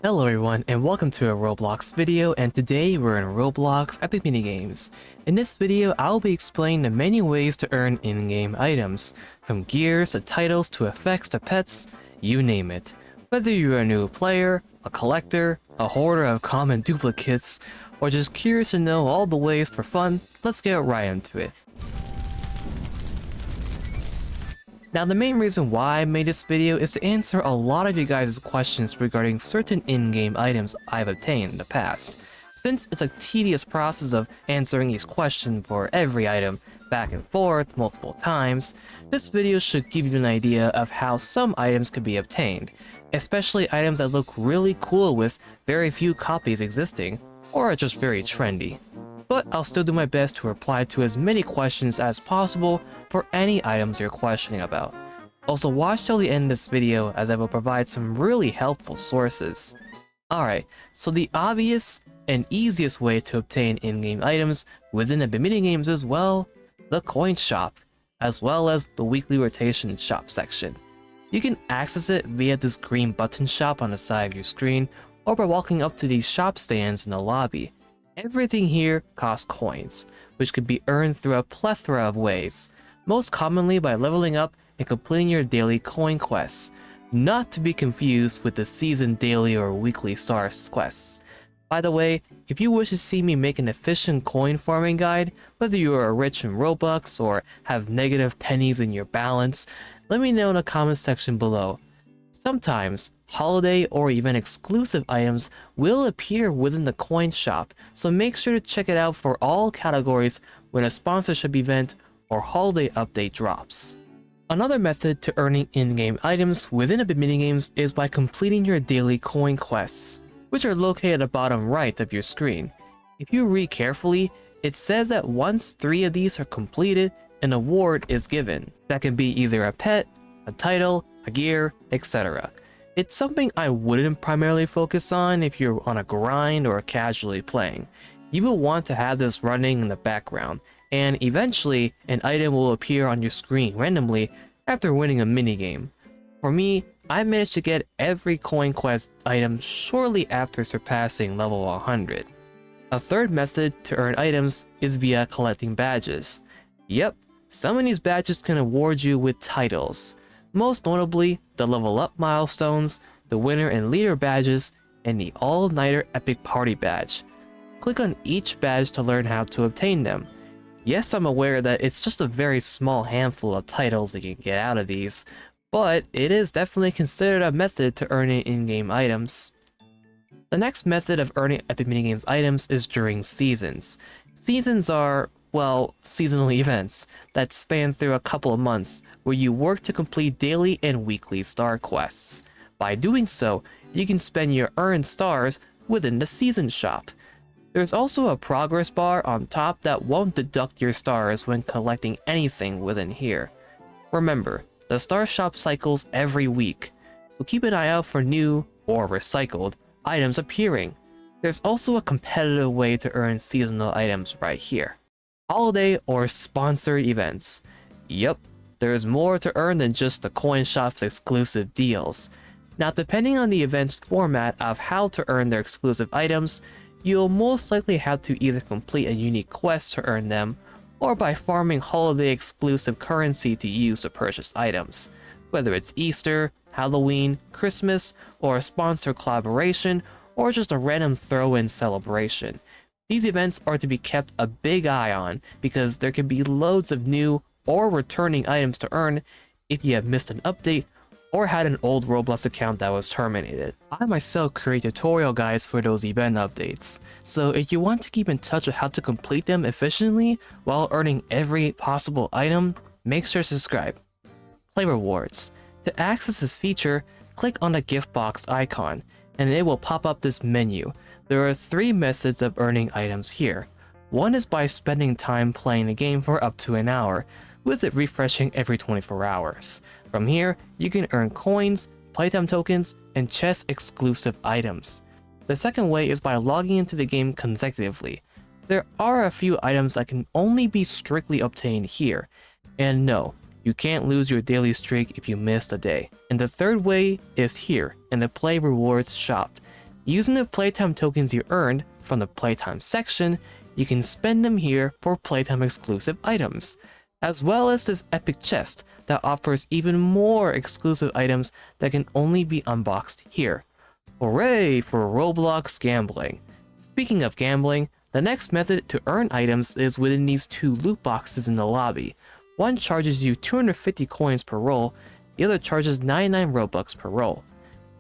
Hello everyone and welcome to a Roblox video, and today we're in Roblox Epic Minigames. In this video, I'll be explaining the many ways to earn in-game items, from gears to titles to effects to pets, you name it. Whether you're a new player, a collector, a hoarder of common duplicates, or just curious to know all the ways for fun, let's get right into it. Now, the main reason why I made this video is to answer a lot of you guys' questions regarding certain in-game items I've obtained in the past. Since it's a tedious process of answering each question for every item back and forth multiple times, this video should give you an idea of how some items can be obtained, especially items that look really cool with very few copies existing, or are just very trendy. But I'll still do my best to reply to as many questions as possible for any items you're questioning about. Also, watch till the end of this video as I will provide some really helpful sources. Alright, so the obvious and easiest way to obtain in-game items within the minigames is, well, the coin shop, as well as the weekly rotation shop section. You can access it via this green button shop on the side of your screen, or by walking up to these shop stands in the lobby. Everything here costs coins, which can be earned through a plethora of ways, most commonly by leveling up and completing your daily coin quests, not to be confused with the season daily or weekly stars quests. By the way, if you wish to see me make an efficient coin farming guide, whether you are rich in Robux or have negative pennies in your balance, let me know in the comment section below. Sometimes, holiday or even exclusive items will appear within the coin shop, so make sure to check it out for all categories when a sponsorship event or holiday update drops. Another method to earning in-game items within a bit minigames is by completing your daily coin quests, which are located at the bottom right of your screen. If you read carefully, it says that once 3 of these are completed, an award is given. That can be either a pet, a title, a gear, etc. It's something I wouldn't primarily focus on if you're on a grind or casually playing. You will want to have this running in the background, and eventually an item will appear on your screen randomly after winning a minigame. For me, I managed to get every coin quest item shortly after surpassing level 100. A third method to earn items is via collecting badges. Yep, some of these badges can award you with titles. Most notably, the level up milestones, the winner and leader badges, and the all-nighter epic party badge. Click on each badge to learn how to obtain them. Yes, I'm aware that it's just a very small handful of titles that you can get out of these, but it is definitely considered a method to earning in-game items. The next method of earning epic minigames items is during seasons. Seasons are, well, seasonal events that span through a couple of months where you work to complete daily and weekly star quests. By doing so, you can spend your earned stars within the season shop. There's also a progress bar on top that won't deduct your stars when collecting anything within here. Remember, the star shop cycles every week, so keep an eye out for new, or recycled, items appearing. There's also a competitive way to earn seasonal items right here. Holiday or sponsored events. Yep, there's more to earn than just the coin shop's exclusive deals. Now, depending on the event's format of how to earn their exclusive items, you'll most likely have to either complete a unique quest to earn them, or by farming holiday exclusive currency to use to purchase items. Whether it's Easter, Halloween, Christmas, or a sponsored collaboration, or just a random throw-in celebration. These events are to be kept a big eye on because there can be loads of new or returning items to earn if you have missed an update or had an old Roblox account that was terminated. I myself create tutorial guides for those event updates, so if you want to keep in touch with how to complete them efficiently while earning every possible item, make sure to subscribe. Play rewards. To access this feature, click on the gift box icon, and it will pop up this menu. There are 3 methods of earning items here. One is by spending time playing the game for up to an hour, with it refreshing every 24 hours. From here, you can earn coins, playtime tokens, and chest exclusive items. The second way is by logging into the game consecutively. There are a few items that can only be strictly obtained here, and no, you can't lose your daily streak if you missed a day. And the third way is here, in the Play Rewards shop. Using the playtime tokens you earned from the playtime section, you can spend them here for playtime exclusive items, as well as this epic chest that offers even more exclusive items that can only be unboxed here. Hooray for Roblox gambling! Speaking of gambling, the next method to earn items is within these two loot boxes in the lobby. One charges you 250 coins per roll, the other charges 99 Robux per roll.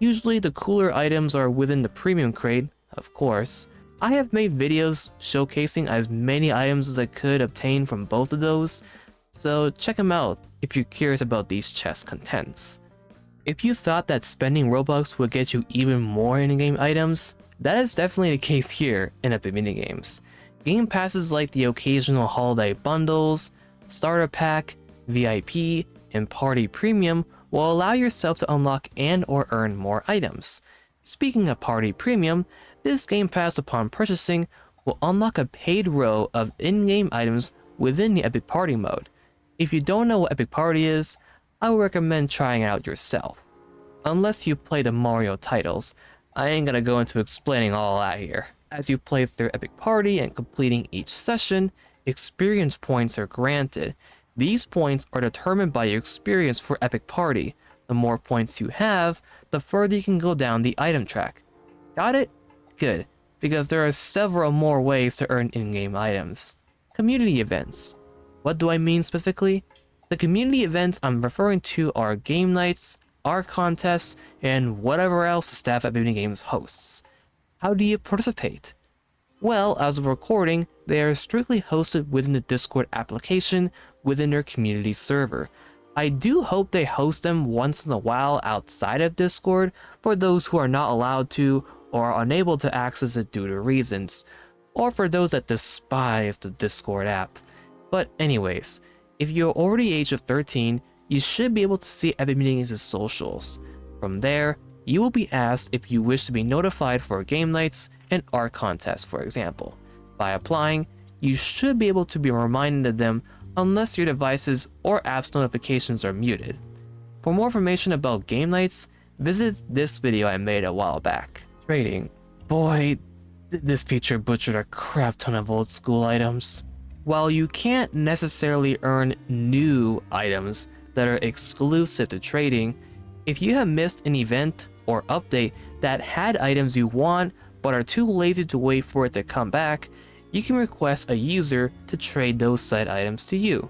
Usually the cooler items are within the premium crate, of course. I have made videos showcasing as many items as I could obtain from both of those, so check them out if you're curious about these chest contents. If you thought that spending Robux would get you even more in-game items, that is definitely the case here in Epic Minigames. Game passes like the occasional holiday bundles, starter pack, VIP, and party premium will allow yourself to unlock and or earn more items. Speaking of party premium, this game pass upon purchasing will unlock a paid row of in-game items within the Epic Party mode. If you don't know what Epic Party is, I would recommend trying it out yourself. Unless you play the Mario titles, I ain't gonna go into explaining all that here. As you play through Epic Party and completing each session, experience points are granted. These points are determined by your experience for Epic Party. The more points you have, the further you can go down the item track. Got it? Good, because there are several more ways to earn in-game items. Community events. What do I mean specifically? The community events I'm referring to are game nights, art contests, and whatever else the staff at Minigames hosts. How do you participate? Well, as of recording, they are strictly hosted within the Discord application within their community server. I do hope they host them once in a while outside of Discord for those who are not allowed to or are unable to access it due to reasons, or for those that despise the Discord app. But anyways, if you're already age of 13, you should be able to see Epic Minigames' socials. From there, you will be asked if you wish to be notified for game nights and art contests, for example. By applying, you should be able to be reminded of them unless your devices or apps notifications are muted. For more information about game nights, visit this video I made a while back. Trading. Boy, this feature butchered a crap ton of old school items. While you can't necessarily earn new items that are exclusive to trading, if you have missed an event or update that had items you want but are too lazy to wait for it to come back, you can request a user to trade those said items to you,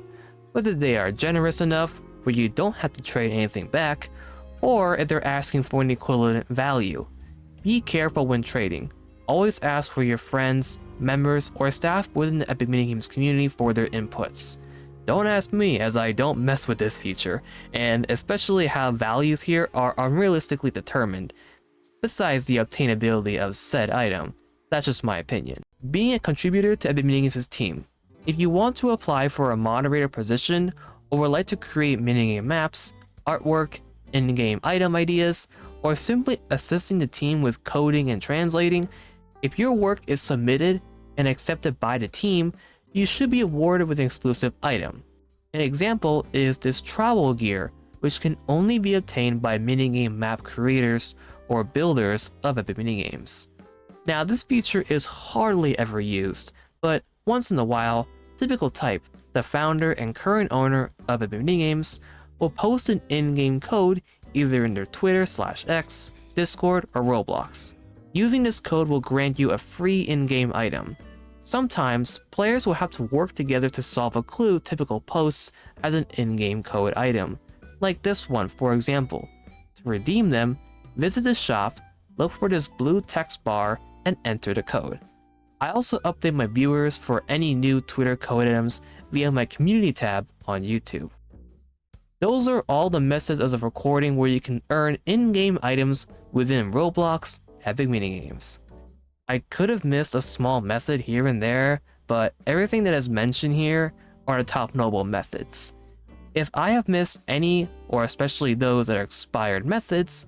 whether they are generous enough where you don't have to trade anything back, or if they're asking for an equivalent value. Be careful when trading. Always ask for your friends, members, or staff within the Epic Minigames community for their inputs. Don't ask me, as I don't mess with this feature, and especially how values here are unrealistically determined, besides the obtainability of said item. That's just my opinion. Being a contributor to Epic Minigames' team. If you want to apply for a moderator position, or would like to create minigame maps, artwork, in-game item ideas, or simply assisting the team with coding and translating, if your work is submitted and accepted by the team, you should be awarded with an exclusive item. An example is this travel gear, which can only be obtained by minigame map creators or builders of Epic Minigames. Now, this feature is hardly ever used, but once in a while, Typical Type, the founder and current owner of Epic Minigames, will post an in-game code either in their Twitter/X, Discord, or Roblox. Using this code will grant you a free in-game item. Sometimes, players will have to work together to solve a clue Typical posts as an in-game code item, like this one for example. To redeem them, visit the shop, look for this blue text bar, and enter the code. I also update my viewers for any new Twitter code items via my community tab on YouTube. Those are all the methods as of recording where you can earn in-game items within Roblox Epic Minigames. I could have missed a small method here and there, but everything that is mentioned here are the top notable methods. If I have missed any, or especially those that are expired methods,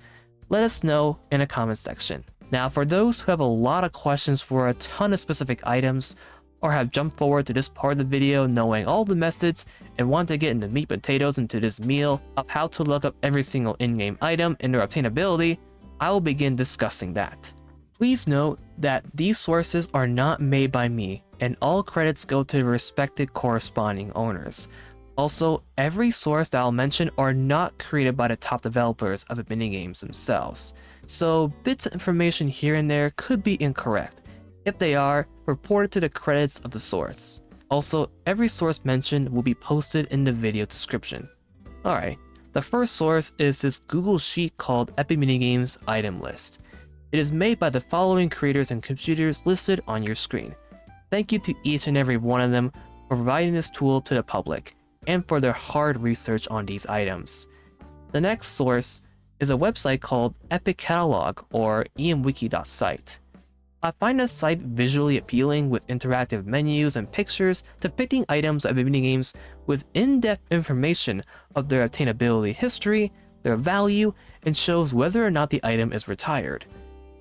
let us know in the comment section. Now, for those who have a lot of questions for a ton of specific items, or have jumped forward to this part of the video knowing all the methods and want to get into meat potatoes into this meal of how to look up every single in-game item and their obtainability, I will begin discussing that. Please note that these sources are not made by me, and all credits go to the respected corresponding owners. Also, every source that I'll mention are not created by the top developers of the minigames themselves, so bits of information here and there could be incorrect. If they are, report it to the credits of the source. Also, every source mentioned will be posted in the video description. Alright, the first source is this Google Sheet called Epic Minigames Item List. It is made by the following creators and contributors listed on your screen. Thank you to each and every one of them for providing this tool to the public, and for their hard research on these items. The next source is a website called Epic Catalog or emwiki.site. I find this site visually appealing with interactive menus and pictures depicting items of minigames with in-depth information of their obtainability history, their value, and shows whether or not the item is retired.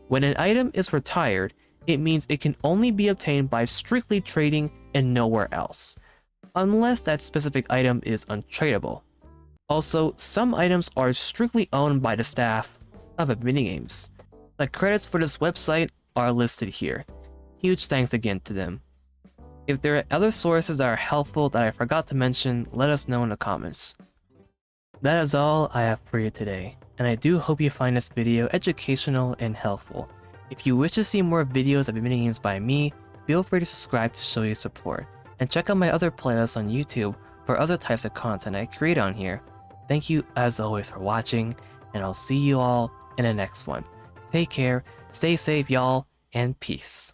When an item is retired, it means it can only be obtained by strictly trading and nowhere else, unless that specific item is untradeable. Also, some items are strictly owned by the staff of minigames. The credits for this website are listed here. Huge thanks again to them. If there are other sources that are helpful that I forgot to mention, let us know in the comments. That is all I have for you today, and I do hope you find this video educational and helpful. If you wish to see more videos of minigames by me, feel free to subscribe to show your support, and check out my other playlists on YouTube for other types of content I create on here. Thank you as always for watching, and I'll see you all in the next one. Take care, stay safe y'all, and peace.